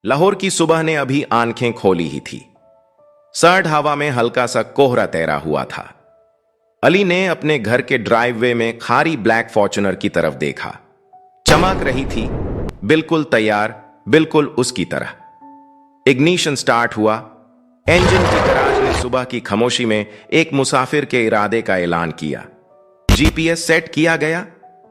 लाहौर की सुबह ने अभी आंखें खोली ही थी। सर्द हवा में हल्का सा कोहरा तैरा हुआ था। अली ने अपने घर के ड्राइववे में खारी ब्लैक फॉर्च्यूनर की तरफ देखा। चमक रही थी, बिल्कुल तैयार, बिल्कुल उसकी तरह। इग्निशन स्टार्ट हुआ। इंजन की गराज ने सुबह की खामोशी में एक मुसाफिर के इरादे का ऐलान किया। जीपीएस सेट किया गया।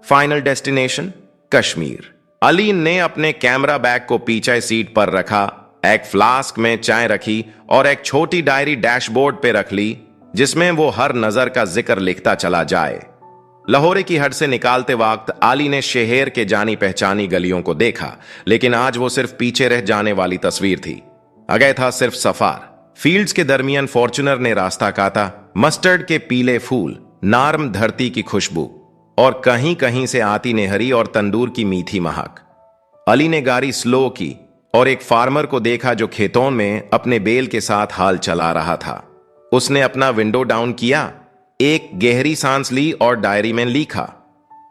Final destination Kashmir. अली ने अपने कैमरा बैग को पीछे सीट पर रखा, एक फ्लास्क में चाय रखी और एक छोटी डायरी डैशबोर्ड पे रख ली जिसमें वो हर नजर का जिक्र लिखता चला जाए। लाहौर की हद से निकालते वक्त अली ने शहर के जानी पहचानी गलियों को देखा, लेकिन आज वो सिर्फ पीछे रह जाने वाली तस्वीर थी। आगे था सिर्फ सफार। फील्ड्स के दरमियान फॉर्च्यूनर ने रास्ता काटा। मस्टर्ड के पीले फूल, नार्म धरती की खुशबू और कहीं कहीं से आती नेहरी और तंदूर की मीठी महक। अली ने गाड़ी स्लो की और एक फार्मर को देखा जो खेतों में अपने बेल के साथ हाल चला रहा था। उसने अपना विंडो डाउन किया, एक गहरी सांस ली और डायरी में लिखा,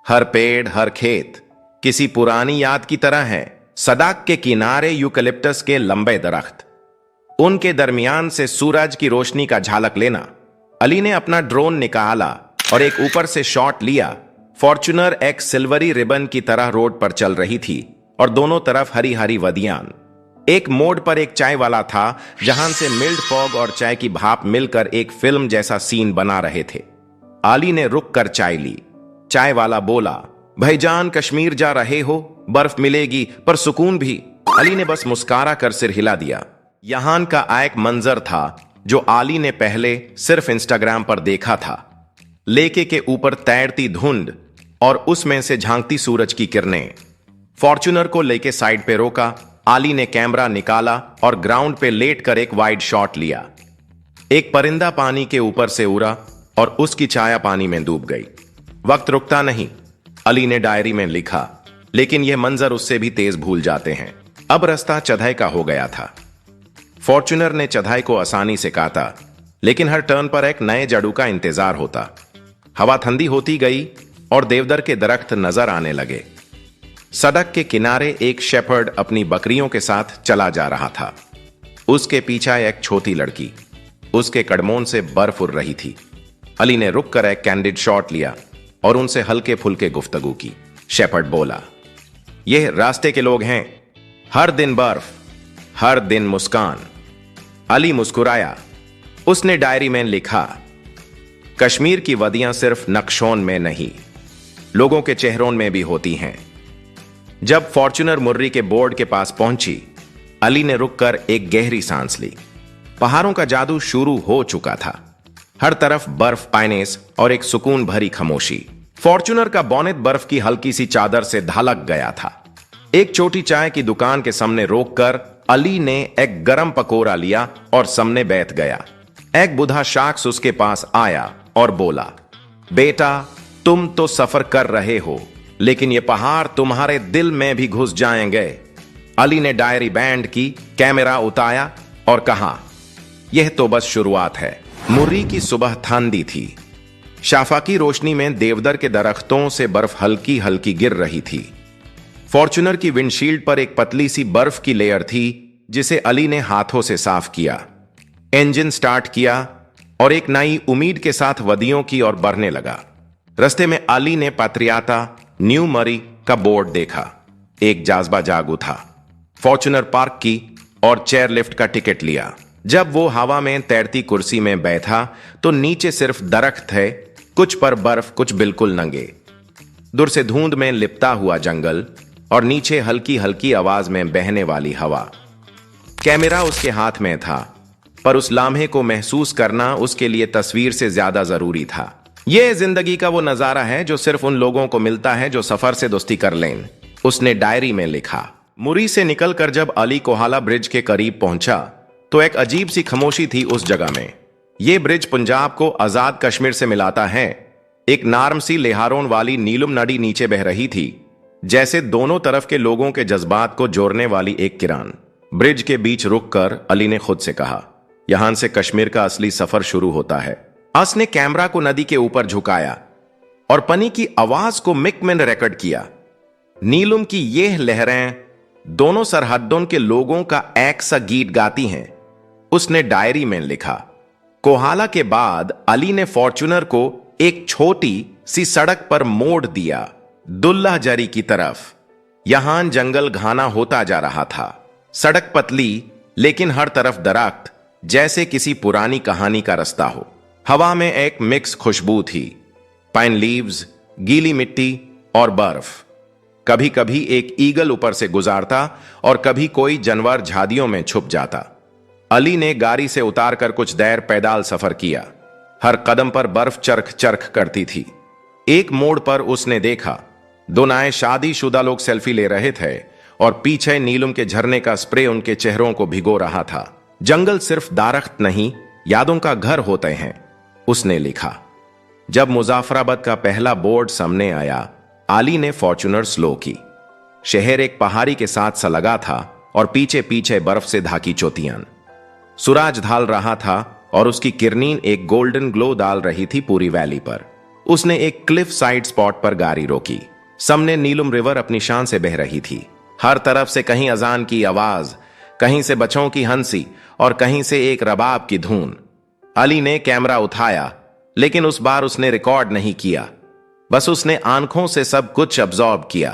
हर पेड़ हर खेत किसी पुरानी याद की तरह है। सड़क के किनारे यूकलिप्टस के लंबे दरख्त, उनके दरमियान से सूरज की रोशनी का झलक लेना। अली ने अपना ड्रोन निकाला और एक ऊपर से शॉट लिया। फॉर्च्यूनर एक सिल्वरी रिबन की तरह रोड पर चल रही थी और दोनों तरफ हरी हरी वदियान। एक मोड़ पर एक चाय वाला था जहां से मिल्ड फॉग और चाय की भाप मिलकर एक फिल्म जैसा सीन बना रहे थे। अली ने रुक कर चाय ली। चाय वाला बोला, भाईजान कश्मीर जा रहे हो? बर्फ मिलेगी पर सुकून भी। अली ने बस मुस्कुरा कर सिर हिला दिया। यहां का एक मंजर था जो अली ने पहले सिर्फ इंस्टाग्राम पर देखा था। लेके के ऊपर तैरती धुंध और उसमें से झांकती सूरज की किरणें। फॉर्च्यूनर को लेके साइड पे रोका। अली ने कैमरा निकाला और ग्राउंड पे लेट कर एक वाइड शॉट लिया। एक परिंदा पानी के ऊपर से उड़ा और उसकी छाया पानी में डूब गई। वक्त रुकता नहीं, अली ने डायरी में लिखा, लेकिन यह मंजर उससे भी तेज भूल जाते हैं। अब रास्ता चढ़ाई का हो गया था। फॉर्च्यूनर ने चढ़ाई को आसानी से काटा, लेकिन हर टर्न पर एक नए जड़ू का इंतजार होता। हवा ठंडी होती गई और देवदार के दरख्त नजर आने लगे। सड़क के किनारे एक शेफर्ड अपनी बकरियों के साथ चला जा रहा था। उसके पीछे एक छोटी लड़की, उसके कदमों से बर्फ उड़ रही थी। अली ने रुक कर एक कैंडिड शॉट लिया और उनसे हल्के फुल्के गुफ्तगू की। शेफर्ड बोला, यह रास्ते के लोग हैं, हर दिन बर्फ, हर दिन मुस्कान। अली मुस्कुराया। उसने डायरी में लिखा, कश्मीर की वदियां सिर्फ नक्शों में नहीं, लोगों के चेहरों में भी होती हैं। जब फॉर्च्यूनर मुर्री के बोर्ड के पास पहुंची, अली ने रुककर एक गहरी सांस ली। पहाड़ों का जादू शुरू हो चुका था। हर तरफ बर्फ, पाइनेस और एक सुकून भरी खामोशी। फॉर्च्यूनर का बोनेट बर्फ की हल्की सी चादर से ढलक गया था। एक छोटी चाय की दुकान के सामने रोककर अली ने एक गरम पकोड़ा लिया और सामने बैठ गया। एक बूढ़ा शख्स उसके पास आया और बोला, बेटा तुम तो सफर कर रहे हो, लेकिन ये पहाड़ तुम्हारे दिल में भी घुस जाएंगे। अली ने डायरी बैंड की, कैमरा उतारा और कहा, यह तो बस शुरुआत है। मुर्री की सुबह ठंडी थी। शाफा की रोशनी में देवदार के दरख्तों से बर्फ हल्की हल्की गिर रही थी। फॉर्च्यूनर की विंडशील्ड पर एक पतली सी बर्फ की लेयर थी जिसे अली ने हाथों से साफ किया। इंजन स्टार्ट किया और एक नई उम्मीद के साथ वदियों की ओर बढ़ने लगा। रास्ते में अली ने पात्रियाता न्यू मरी का बोर्ड देखा। एक जाज्बा जाग उठा। फॉर्च्यूनर पार्क की और चेयर लिफ्ट का टिकट लिया। जब वो हवा में तैरती कुर्सी में बैठा तो नीचे सिर्फ दरख्त थे, कुछ पर बर्फ, कुछ बिल्कुल नंगे। दूर से धुंध में लिपटा हुआ जंगल और नीचे हल्की हल्की आवाज में बहने वाली हवा। कैमरा उसके हाथ में था, पर उस लम्हे को महसूस करना उसके लिए तस्वीर से ज्यादा जरूरी था। यह जिंदगी का वो नजारा है जो सिर्फ उन लोगों को मिलता है जो सफर से दोस्ती कर लें, उसने डायरी में लिखा। मुरी से निकलकर जब अली कोहाला ब्रिज के करीब पहुंचा तो एक अजीब सी खामोशी थी उस जगह में। यह ब्रिज पंजाब को आजाद कश्मीर से मिलाता है। एक नार्म सी लेहारों वाली नीलम नदी नीचे बह रही थी, जैसे दोनों तरफ के लोगों के जज्बात को जोड़ने वाली एक किरण। ब्रिज के बीच रुककर अली ने खुद से कहा, यहां से कश्मीर का असली सफर शुरू होता है। उसने कैमरा को नदी के ऊपर झुकाया और पानी की आवाज को मिक में रिकॉर्ड किया। नीलम की यह लहरें, दोनों सरहदों के लोगों का एक सा गीत गाती हैं, उसने डायरी में लिखा। कोहाला के बाद अली ने फॉर्च्यूनर को एक छोटी सी सड़क पर मोड़ दिया, दुल्ला जरी की तरफ। यहां जंगल घना होता जा रहा था। सड़क पतली लेकिन हर तरफ दरख्त, जैसे किसी पुरानी कहानी का रास्ता हो। हवा में एक मिक्स खुशबू थी, पाइन लीव्स, गीली मिट्टी और बर्फ। कभी कभी एक ईगल ऊपर से गुजारता और कभी कोई जानवर झाड़ियों में छुप जाता। अली ने गाड़ी से उतारकर कुछ देर पैदल सफर किया। हर कदम पर बर्फ चरख चरख करती थी। एक मोड़ पर उसने देखा, दो नए शादीशुदा लोग सेल्फी ले रहे थे और पीछे नीलम के झरने का स्प्रे उनके चेहरों को भिगो रहा था। जंगल सिर्फ दरख्त नहीं, यादों का घर होते हैं, उसने लिखा। जब मुजाफराबाद का पहला बोर्ड सामने आया, अली ने फॉर्च्यूनर स्लो की। शहर एक पहाड़ी के साथ सा लगा था और पीछे पीछे बर्फ से ढकी चोटियां। सूरज ढल रहा था और उसकी किरणें एक गोल्डन ग्लो डाल रही थी पूरी वैली पर। उसने एक क्लिफ साइड स्पॉट पर गाड़ी रोकी। सामने नीलम रिवर अपनी शान से बह रही थी। हर तरफ से कहीं अजान की आवाज, कहीं से बच्चों की हंसी और कहीं से एक रबाब की धुन। अली ने कैमरा उठाया, लेकिन उस बार उसने रिकॉर्ड नहीं किया, बस उसने आंखों से सब कुछ अब्जॉर्ब किया।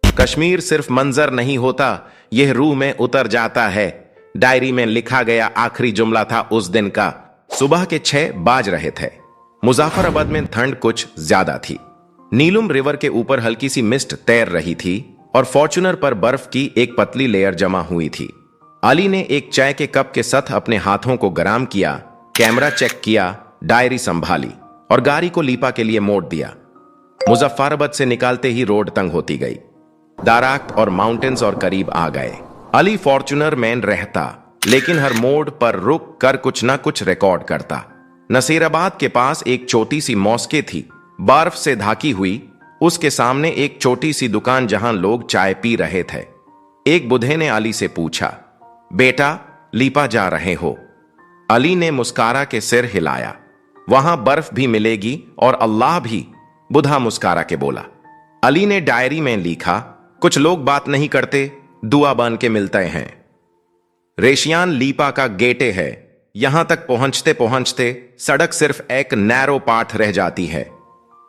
कश्मीर सिर्फ मंजर नहीं होता, यह रूह में उतर जाता है, डायरी में लिखा गया आखिरी जुमला था उस दिन का। सुबह के 6 बज रहे थे। मुजाफराबाद में ठंड कुछ ज्यादा थी। नीलम रिवर के ऊपर हल्की सी मिस्ट तैर रही थी और फॉर्च्यूनर पर बर्फ की एक पतली लेयर जमा हुई थी। अली ने एक चाय के कप के साथ अपने हाथों को गरम किया, कैमरा चेक किया, डायरी संभाली और गाड़ी को लीपा के लिए मोड़ दिया। मुजफ्फराबाद से निकालते ही रोड तंग होती गई। दरख्त और माउंटेन्स और करीब आ गए। अली फॉर्च्यूनर मैन रहता, लेकिन हर मोड़ पर रुक कर कुछ ना कुछ रिकॉर्ड करता। नसीराबाद के पास एक छोटी सी मॉस्के थी, बर्फ से ढकी हुई। उसके सामने एक छोटी सी दुकान जहां लोग चाय पी रहे थे। एक बुढ़े ने अली से पूछा, बेटा लीपा जा रहे हो? अली ने मुस्कारा के सिर हिलाया। वहां बर्फ भी मिलेगी और अल्लाह भी, बुढ़ा मुस्कारा के बोला। अली ने डायरी में लिखा, कुछ लोग बात नहीं करते, दुआ बन के मिलते हैं। रेशियान लीपा का गेटे है। यहां तक पहुंचते पहुंचते सड़क सिर्फ एक नैरो पाथ रह जाती है।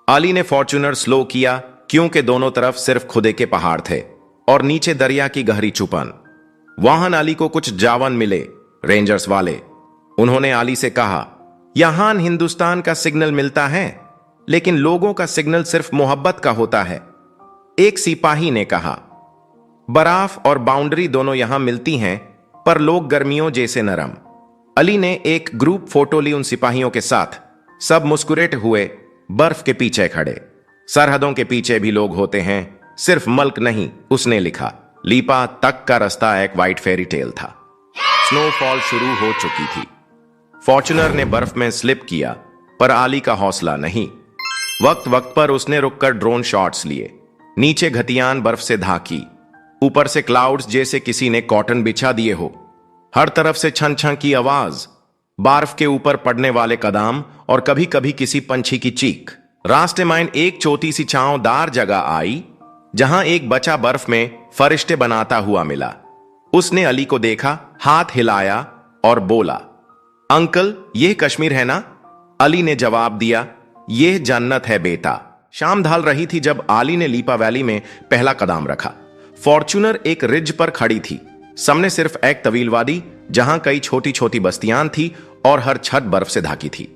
अली ने फॉर्च्यूनर स्लो किया, क्योंकि दोनों तरफ सिर्फ खुदे के पहाड़ थे और नीचे दरिया की गहरी चुपन। वहां अली को कुछ जावन मिले, रेंजर्स वाले। उन्होंने अली से कहा, यहां हिंदुस्तान का सिग्नल मिलता है, लेकिन लोगों का सिग्नल सिर्फ मोहब्बत का होता है। एक सिपाही ने कहा, बर्फ और बाउंड्री दोनों यहां मिलती हैं, पर लोग गर्मियों जैसे नरम। अली ने एक ग्रुप फोटो ली उन सिपाहियों के साथ। सब मुस्कुराते हुए बर्फ के पीछे खड़े। सरहदों के पीछे भी लोग होते हैं, सिर्फ मल्क नहीं, उसने लिखा। लीपा तक का रास्ता एक वाइट फेरी टेल था। स्नोफॉल शुरू हो चुकी थी। फॉर्च्यूनर ने बर्फ में स्लिप किया, पर अली का हौसला नहीं। वक्त वक्त पर उसने रुककर ड्रोन शॉट्स लिए। नीचे घटियान बर्फ से ढाकी, ऊपर से क्लाउड्स जैसे किसी ने कॉटन बिछा दिए हो। हर तरफ से छन छन की आवाज, बर्फ के ऊपर पड़ने वाले कदम और कभी कभी किसी पंछी की चीख। रास्ते में एक छोटी सी छांवदार जगह आई, जहां एक बच्चा बर्फ में फरिश्ते बनाता हुआ मिला। उसने अली को देखा, हाथ हिलाया और बोला, अंकल यह कश्मीर है ना? अली ने जवाब दिया, यह जन्नत है बेटा। शाम ढल रही थी जब अली ने लीपा वैली में पहला कदम रखा। फॉर्च्यूनर एक रिज पर खड़ी थी। सामने सिर्फ एक तवील वादी, जहां कई छोटी छोटी बस्तियां थी और हर छत बर्फ से ढकी थी।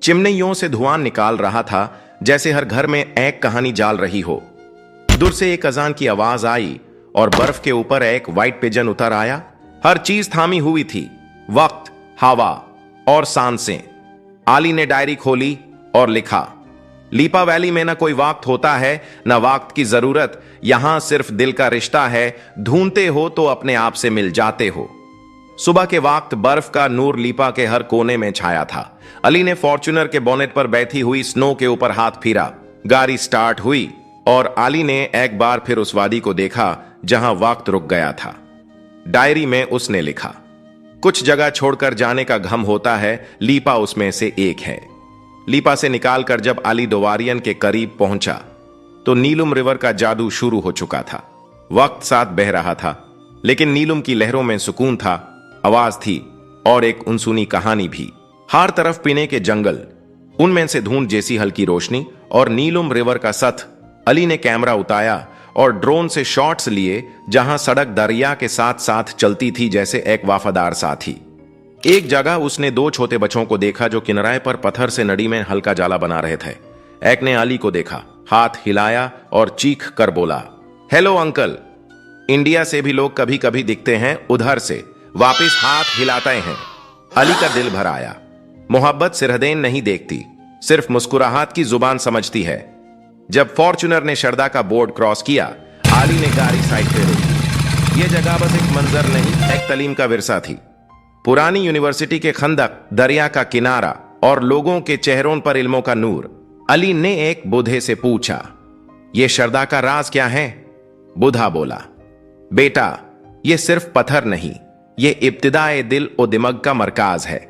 चिमनियों से धुआं निकाल रहा था, जैसे हर घर में एक कहानी जाल रही हो। दूर से एक अजान की आवाज आई और बर्फ के ऊपर एक व्हाइट पिजन उतर आया। हर चीज थामी हुई थी, वक्त, हवा और सांसें। अली ने डायरी खोली और लिखा, लीपा वैली में ना कोई वक्त होता है, ना वक्त की जरूरत। यहां सिर्फ दिल का रिश्ता है, ढूंढते हो तो अपने आप से मिल जाते हो। सुबह के वक्त बर्फ का नूर लीपा के हर कोने में छाया था। अली ने फॉर्च्यूनर के बोनेट पर बैठी हुई स्नो के ऊपर हाथ फिरा। गाड़ी स्टार्ट हुई और अली ने एक बार फिर उस वादी को देखा जहां वक्त रुक गया था। डायरी में उसने लिखा, कुछ जगह छोड़कर जाने का गम होता है, लीपा उसमें से एक है। लीपा से निकालकर जब अली दोवारियन के करीब पहुंचा तो नीलम रिवर का जादू शुरू हो चुका था। वक्त साथ बह रहा था, लेकिन नीलम की लहरों में सुकून था, आवाज थी और एक अनसुनी कहानी भी। हर तरफ पीने के जंगल, उनमें से धुंध जैसी हल्की रोशनी और नीलम रिवर का सथ। अली ने कैमरा उतारा और ड्रोन से शॉट्स लिए, जहां सड़क दरिया के साथ साथ चलती थी जैसे एक वफादार साथी। एक जगह उसने दो छोटे बच्चों को देखा जो किनारे पर पत्थर से नदी में हल्का जाला बना रहे थे। एक ने अली को देखा, हाथ हिलाया और चीख कर बोला, हेलो अंकल। इंडिया से भी लोग कभी कभी दिखते हैं, उधर से वापस हाथ हिलाते हैं। अली का दिल भर आया। मोहब्बत सरहदें नहीं देखती, सिर्फ मुस्कुराहट की जुबान समझती है। जब फॉर्च्यूनर ने शरदा का बोर्ड क्रॉस किया, अली ने गाड़ी साइड पे रोकी। यह जगह बस एक मंजर नहीं, एक तालीम का विरसा थी। पुरानी यूनिवर्सिटी के खंदक, दरिया का किनारा और लोगों के चेहरों पर इल्मों का नूर। अली ने एक बूढ़े से पूछा, यह शरदा का राज क्या है? बूढ़ा बोला, बेटा, यह सिर्फ पत्थर नहीं, यह इब्तिदाए दिल और दिमाग का मरकाज है।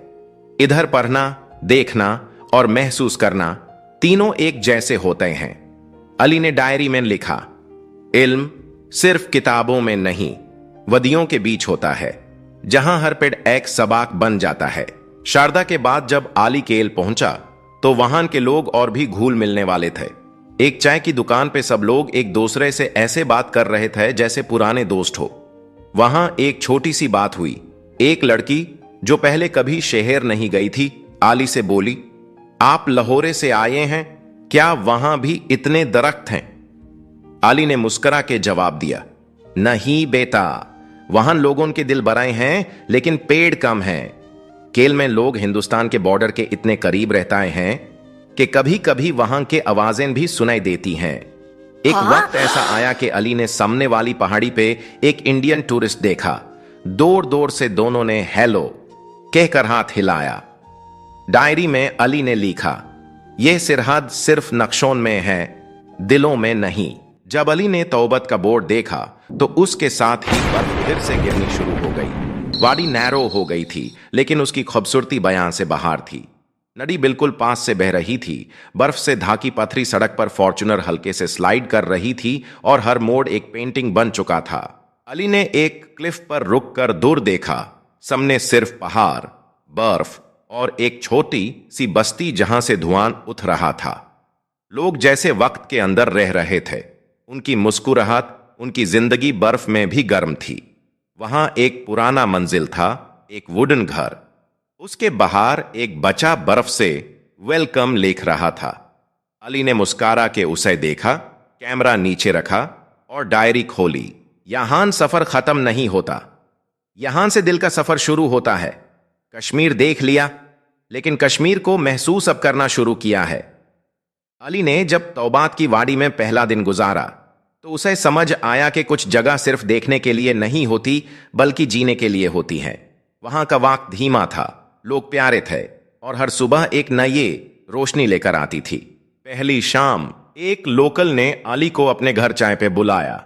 इधर पढ़ना, देखना और महसूस करना तीनों एक जैसे होते हैं। अली ने डायरी में लिखा, इल्म सिर्फ किताबों में नहीं, वदियों के बीच होता है, जहां हर पेड़ एक सबाक बन जाता है। शारदा के बाद जब अली केल पहुंचा तो वहां के लोग और भी घुल मिलने वाले थे। एक चाय की दुकान पे सब लोग एक दूसरे से ऐसे बात कर रहे थे जैसे पुराने दोस्त हो। वहां एक छोटी सी बात हुई। एक लड़की जो पहले कभी शहर नहीं गई थी, अली से बोली, आप लाहौर से आए हैं क्या? वहां भी इतने दरख्त हैं? अली ने मुस्कुरा के जवाब दिया, नहीं बेटा, वहां लोगों के दिल बड़े हैं लेकिन पेड़ कम हैं। केल में लोग हिंदुस्तान के बॉर्डर के इतने करीब रहते हैं कि कभी कभी वहां के आवाजें भी सुनाई देती हैं। एक वक्त ऐसा आया कि अली ने सामने वाली पहाड़ी पे एक इंडियन टूरिस्ट देखा। दूर दूर से दोनों ने हेलो कहकर हाथ हिलाया। डायरी में अली ने लिखा, यह सरहद सिर्फ नक्शों में है, दिलों में नहीं। जब अली ने तौबत का बोर्ड देखा तो उसके साथ ही बर्फ फिर से गिरनी शुरू हो गई। वादी नैरो हो गई थी, लेकिन उसकी खूबसूरती बयां से बाहर थी। नदी बिल्कुल पास से बह रही थी। बर्फ से ढाकी पथरी सड़क पर फॉर्च्यूनर हल्के से स्लाइड कर रही थी और हर मोड़ एक पेंटिंग बन चुका था। अली ने एक क्लिफ पर रुककर दूर देखा। सामने सिर्फ पहाड़, बर्फ और एक छोटी सी बस्ती जहां से धुआं उठ रहा था। लोग जैसे वक्त के अंदर रह रहे थे। उनकी मुस्कुराहट, उनकी जिंदगी बर्फ में भी गर्म थी। वहां एक पुराना मंजिल था, एक वुडन घर। उसके बाहर एक बच्चा बर्फ से वेलकम लिख रहा था। अली ने मुस्कुरा के उसे देखा, कैमरा नीचे रखा और डायरी खोली। यहां सफर खत्म नहीं होता, यहां से दिल का सफर शुरू होता है। कश्मीर देख लिया, लेकिन कश्मीर को महसूस अब करना शुरू किया है। अली ने जब तौबात की वादी में पहला दिन गुजारा तो उसे समझ आया कि कुछ जगह सिर्फ देखने के लिए नहीं होती, बल्कि जीने के लिए होती हैं। वहां का वक्त धीमा था, लोग प्यारे थे और हर सुबह एक नई रोशनी लेकर आती थी। पहली शाम एक लोकल ने अली को अपने घर चाय पे बुलाया।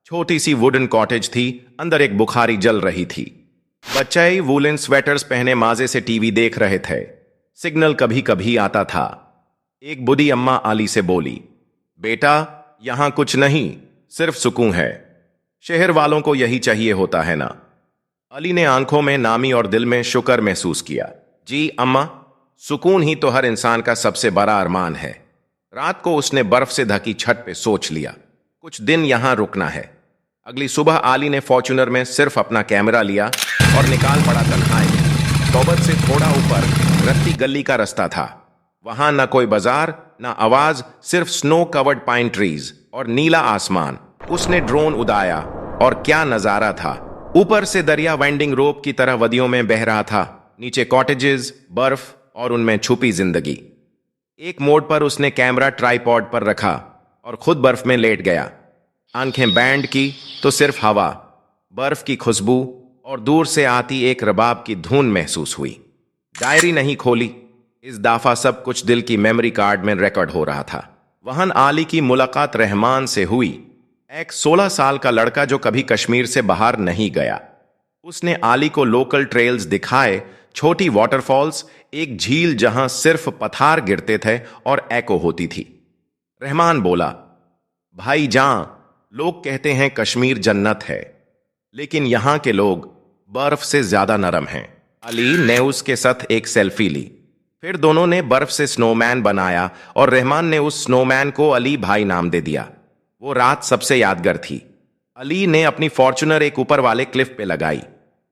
छोटी सी वुडन कॉटेज थी, अंदर एक बुखारी जल रही थी। बच्चे वूलन स्वेटर्स पहने माजे से टीवी देख रहे थे। सिग्नल कभी कभी आता था। एक बूढ़ी अम्मा अली से बोली, बेटा, यहां कुछ नहीं, सिर्फ सुकून है। शहर वालों को यही चाहिए होता है ना? अली ने आंखों में नामी और दिल में शुक्र महसूस किया। जी अम्मा, सुकून ही तो हर इंसान का सबसे बड़ा अरमान है। रात को उसने बर्फ से ढकी छत पे सोच लिया, कुछ दिन यहां रुकना है। अगली सुबह अली ने फॉर्च्यूनर में सिर्फ अपना कैमरा लिया और निकाल पड़ा तन्हाई में। तौबत से थोड़ा ऊपर रत्ती गली का रास्ता था। वहां न कोई बाजार, न आवाज, सिर्फ स्नो कवर्ड पाइन ट्रीज और नीला आसमान। उसने ड्रोन उड़ाया और क्या नजारा था। ऊपर से दरिया वाइंडिंग रोप की तरह वदियों में बह रहा था। नीचे कॉटेजेस, बर्फ और उनमें छुपी जिंदगी। एक मोड़ पर उसने कैमरा ट्राइपॉड पर रखा और खुद बर्फ में लेट गया। आंखें बैंड की तो सिर्फ हवा, बर्फ की खुशबू और दूर से आती एक रबाब की धुन महसूस हुई। डायरी नहीं खोली, इस दफा सब कुछ दिल की मेमोरी कार्ड में रिकॉर्ड हो रहा था। वहां अली की मुलाकात रहमान से हुई, एक 16 साल का लड़का जो कभी कश्मीर से बाहर नहीं गया। उसने अली को लोकल ट्रेल्स दिखाए, छोटी वाटरफॉल्स, एक झील जहां सिर्फ पत्थर गिरते थे और एको होती थी। रहमान बोला, भाई जान, लोग कहते हैं कश्मीर जन्नत है, लेकिन यहां के लोग बर्फ से ज्यादा नरम हैं। अली ने उसके साथ एक सेल्फी ली। फिर दोनों ने बर्फ से स्नोमैन बनाया और रहमान ने उस स्नोमैन को अली भाई नाम दे दिया। वो रात सबसे यादगार थी। अली ने अपनी फॉर्च्यूनर एक ऊपर वाले क्लिफ पे लगाई,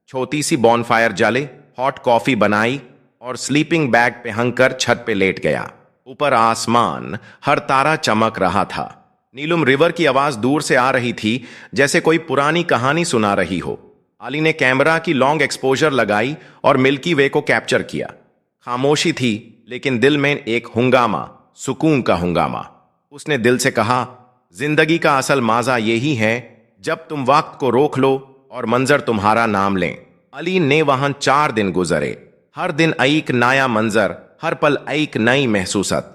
छोटी सी बॉनफायर जले, हॉट कॉफी बनाई और स्लीपिंग बैग पे हंगकर छत पे लेट गया। ऊपर आसमान, हर तारा चमक रहा था। नीलम रिवर की आवाज दूर से आ रही थी, जैसे कोई पुरानी कहानी सुना रही हो। अली ने कैमरा की लॉन्ग एक्सपोजर लगाई और मिल्की वे को कैप्चर किया। खामोशी थी, लेकिन दिल में एक हुंगामा, सुकून का हुंगामा। उसने दिल से कहा, जिंदगी का असल मजा यही है जब तुम वक्त को रोक लो और मंजर तुम्हारा नाम लें। अली ने वहां 4 दिन गुजरे। हर दिन एक नया मंजर, हर पल एक नई महसूसत।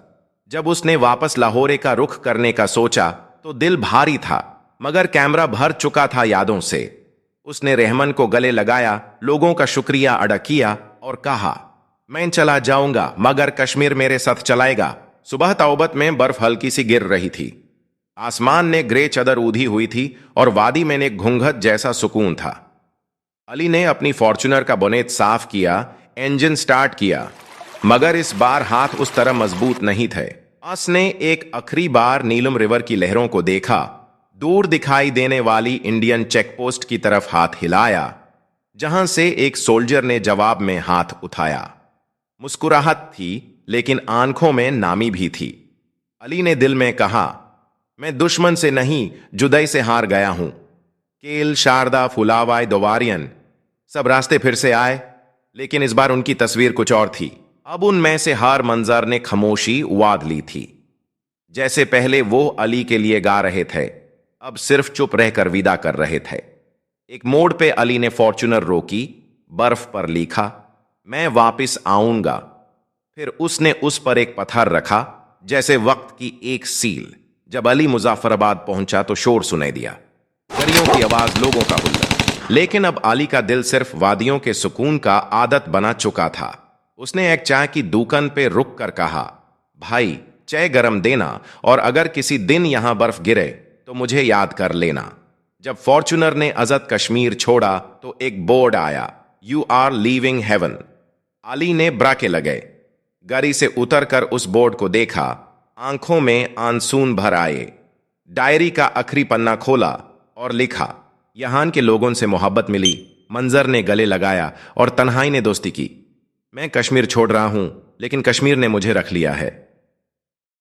जब उसने वापस लाहौर का रुख करने का सोचा तो दिल भारी था, मगर कैमरा भर चुका था यादों से। उसने रहमान को गले लगाया, लोगों का शुक्रिया अदा किया और कहा, मैं चला जाऊंगा मगर कश्मीर मेरे साथ चलाएगा। सुबह तौबत में बर्फ हल्की सी गिर रही थी। आसमान ने ग्रे चादर ऊधी हुई थी और वादी में एक घूंघट जैसा सुकून था। अली ने अपनी फॉर्च्यूनर का बोनेट साफ किया, इंजन स्टार्ट किया, मगर इस बार हाथ उस तरह मजबूत नहीं थे। उसने एक आखिरी बार नीलम रिवर की लहरों को देखा, दूर दिखाई देने वाली इंडियन चेकपोस्ट की तरफ हाथ हिलाया, जहां से एक सोल्जर ने जवाब में हाथ उठाया। मुस्कुराहट थी, लेकिन आंखों में नामी भी थी। अली ने दिल में कहा, मैं दुश्मन से नहीं, जुदाई से हार गया हूं। केल, शारदा, फुलावाई, दोवारियन सब रास्ते फिर से आए, लेकिन इस बार उनकी तस्वीर कुछ और थी। अब उनमें से हर मंजर ने खामोशी वाद ली थी। जैसे पहले वो अली के लिए गा रहे थे, अब सिर्फ चुप रहकर विदा कर रहे थे। एक मोड़ पे अली ने फॉर्च्यूनर रोकी, बर्फ पर लिखा, मैं वापिस आऊंगा। फिर उसने उस पर एक पत्थर रखा, जैसे वक्त की एक सील। जब अली मुजफ्फराबाद पहुंचा तो शोर सुनाई दिया, गरियों की आवाज, लोगों का हुल्लड़। लेकिन अब अली का दिल सिर्फ वादियों के सुकून का आदत बना चुका था। उसने एक चाय की दुकान पे रुक कर कहा, भाई चाय गरम देना, और अगर किसी दिन यहां बर्फ गिरे तो मुझे याद कर लेना। जब फॉर्च्यूनर ने आजाद कश्मीर छोड़ा तो एक बोर्ड आया, you are leaving heaven. Ali ने ब्राके लगे, गाड़ी से उतरकर उस बोर्ड को देखा, आंखों में आंसून भर आए। डायरी का आखिरी पन्ना खोला और लिखा, यहां के लोगों से मोहब्बत मिली, मंजर ने गले लगाया और तन्हाई ने दोस्ती की। मैं कश्मीर छोड़ रहा हूं, लेकिन कश्मीर ने मुझे रख लिया है।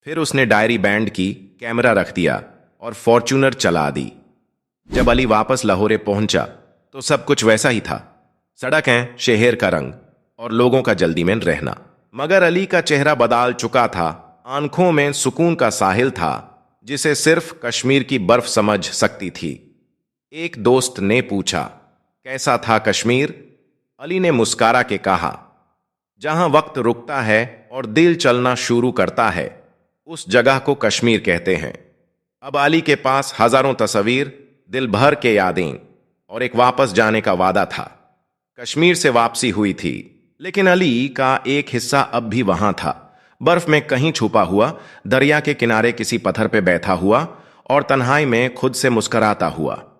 फिर उसने डायरी बैंड की, कैमरा रख दिया और फॉर्च्यूनर चला दी। जब अली वापस लाहौर पहुंचा तो सब कुछ वैसा ही था, सड़कें, शहर का रंग और लोगों का जल्दी में रहना। मगर अली का चेहरा बदल चुका था। आंखों में सुकून का साहिल था, जिसे सिर्फ कश्मीर की बर्फ समझ सकती थी। एक दोस्त ने पूछा, कैसा था कश्मीर? अली ने मुस्कारा के कहा, जहां वक्त रुकता है और दिल चलना शुरू करता है, उस जगह को कश्मीर कहते हैं। अब अली के पास हजारों तस्वीर, दिल भर के यादें और एक वापस जाने का वादा था। कश्मीर से वापसी हुई थी, लेकिन अली का एक हिस्सा अब भी वहां था, बर्फ में कहीं छुपा हुआ, दरिया के किनारे किसी पत्थर पे बैठा हुआ और तन्हाई में खुद से मुस्कुराता हुआ।